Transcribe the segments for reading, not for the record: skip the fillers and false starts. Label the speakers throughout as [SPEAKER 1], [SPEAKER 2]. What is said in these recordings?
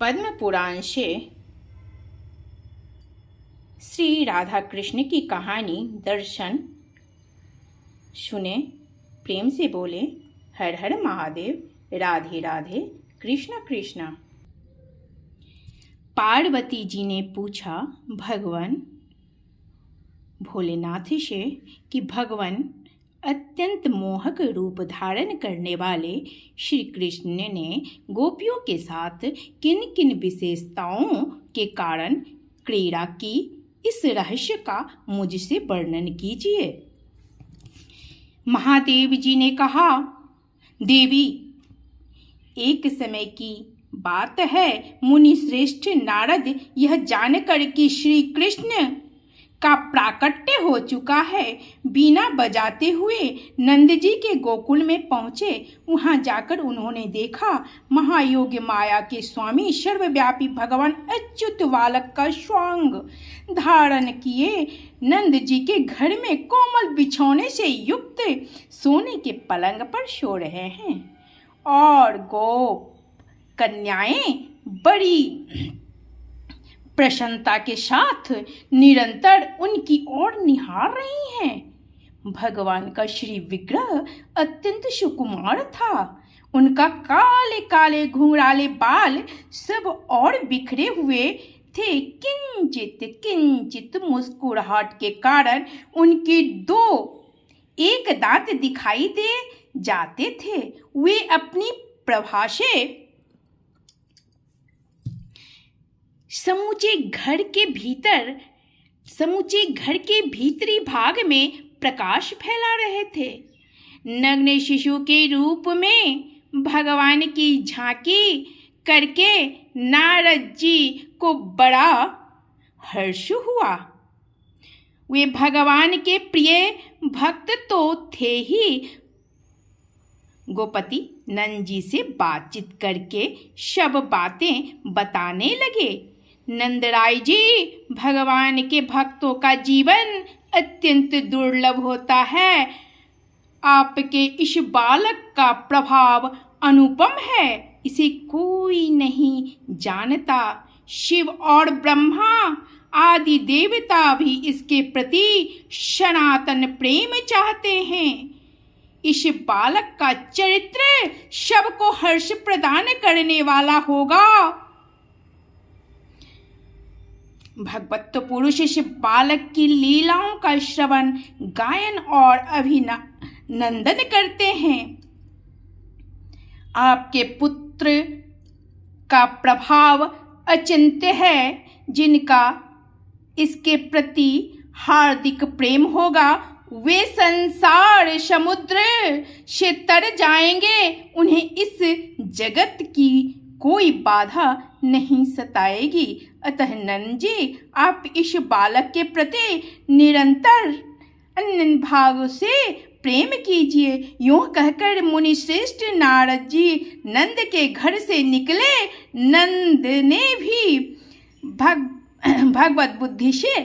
[SPEAKER 1] पद्म पुराण से श्री राधा कृष्ण की कहानी दर्शन सुने, प्रेम से बोले हर हर महादेव, राधे राधे, कृष्ण कृष्ण। पार्वती जी ने पूछा भगवान भोलेनाथ से कि भगवान अत्यंत मोहक रूप धारण करने वाले श्री कृष्ण ने गोपियों के साथ किन किन विशेषताओं के कारण क्रीड़ा की, इस रहस्य का मुझसे वर्णन कीजिए। महादेव जी ने कहा, देवी, एक समय की बात है, मुनि श्रेष्ठ नारद यह जानकर कि श्री कृष्ण का प्राकट्य हो चुका है, बीना बजाते हुए नंद जी के गोकुल में पहुंचे। वहां जाकर उन्होंने देखा महायोगी माया के स्वामी सर्वव्यापी भगवान अच्युत बालक का स्वांग धारण किए नंद जी के घर में कोमल बिछौने से युक्त सोने के पलंग पर सो रहे हैं और गोप कन्याएं बड़ी प्रसन्नता के साथ निरंतर उनकी ओर निहार रही हैं। भगवान का श्री विग्रह अत्यंत सुकुमार था। उनका काले काले घुंघराले बाल सब और बिखरे हुए थे। किंचित किंचित मुस्कुराहट के कारण उनके दो एक दांत दिखाई दे जाते थे। वे अपनी प्रभा से समूचे घर के भीतरी भाग में प्रकाश फैला रहे थे। नग्न शिशु के रूप में भगवान की झांकी करके नारद जी को बड़ा हर्ष हुआ। वे भगवान के प्रिय भक्त तो थे ही, गोपति नंद जी से बातचीत करके सब बातें बताने लगे। नंदराय जी, भगवान के भक्तों का जीवन अत्यंत दुर्लभ होता है। आपके इस बालक का प्रभाव अनुपम है, इसे कोई नहीं जानता। शिव और ब्रह्मा आदि देवता भी इसके प्रति सनातन प्रेम चाहते हैं। इस बालक का चरित्र सबको हर्ष प्रदान करने वाला होगा। भगवत पुरुष इस बालक की लीलाओं का श्रवण, गायन और अभिनंदन करते हैं। आपके पुत्र का प्रभाव अचिंत्य है। जिनका इसके प्रति हार्दिक प्रेम होगा वे संसार समुद्र से तर जाएंगे। उन्हें इस जगत की कोई बाधा नहीं सताएगी। अतः नंद जी, आप इस बालक के प्रति निरंतर अन्य भाव से प्रेम कीजिए। यूं कहकर मुनि श्रेष्ठ नारद जी नंद के घर से निकले। नंद ने भी भगवत बुद्धि से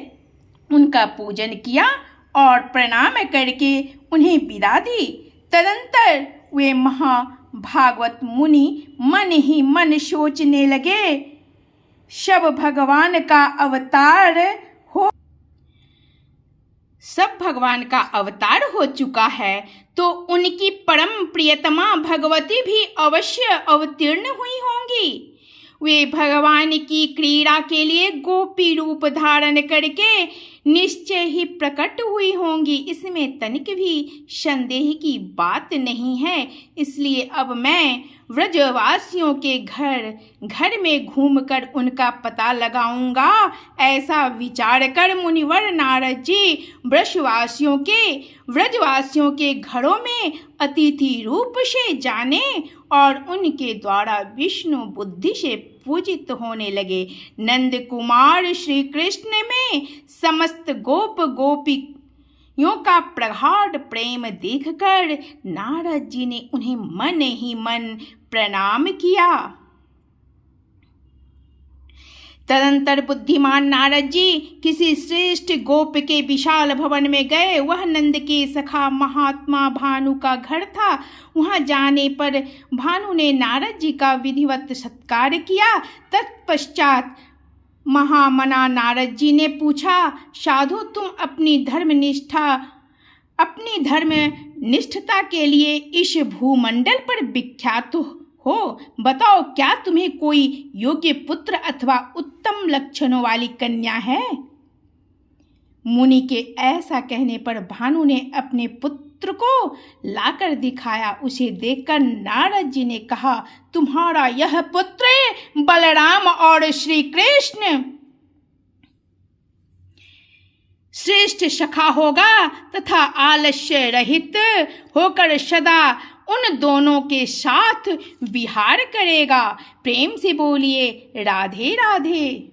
[SPEAKER 1] उनका पूजन किया और प्रणाम करके उन्हें विदा दी। तदंतर वे महाभागवत मुनि मन ही मन सोचने लगे, सब भगवान का अवतार हो चुका है, तो उनकी परम प्रियतमा भगवती भी अवश्य अवतीर्ण हुई होंगी। वे भगवान की क्रीड़ा के लिए गोपी रूप धारण करके निश्चय ही प्रकट हुई होंगी। इसमें तनिक भी संदेह की बात नहीं है। इसलिए अब मैं व्रजवासियों के घर में घूमकर उनका पता लगाऊंगा। ऐसा विचार कर मुनिवर नारद जी व्रजवासियों के घरों में अतिथि रूप से जाने और उनके द्वारा विष्णु बुद्धि से पूजित होने लगे। नंद कुमार श्री कृष्ण में समस्त गोप गोपियों का प्रगाढ़ प्रेम देखकर नारद जी ने उन्हें मन ही मन प्रणाम किया। तदंतर बुद्धिमान नारद जी किसी श्रेष्ठ गोप के विशाल भवन में गए। वह नंद के सखा महात्मा भानु का घर था। वहां जाने पर भानु ने नारद जी का विधिवत सत्कार किया। तत्पश्चात महामना नारद जी ने पूछा, साधु तुम अपनी धर्मनिष्ठता के लिए इस भूमंडल पर विख्यात हो, बताओ क्या तुम्हें कोई योग्य पुत्र अथवा उत्तम लक्षणों वाली कन्या है? मुनि के ऐसा कहने पर भानु ने अपने पुत्र को लाकर दिखाया। उसे देखकर नारद जी ने कहा, तुम्हारा यह पुत्र बलराम और श्री कृष्ण श्रेष्ठ सखा होगा तथा आलस्य रहित होकर सदा उन दोनों के साथ विहार करेगा। प्रेम से बोलिए राधे राधे।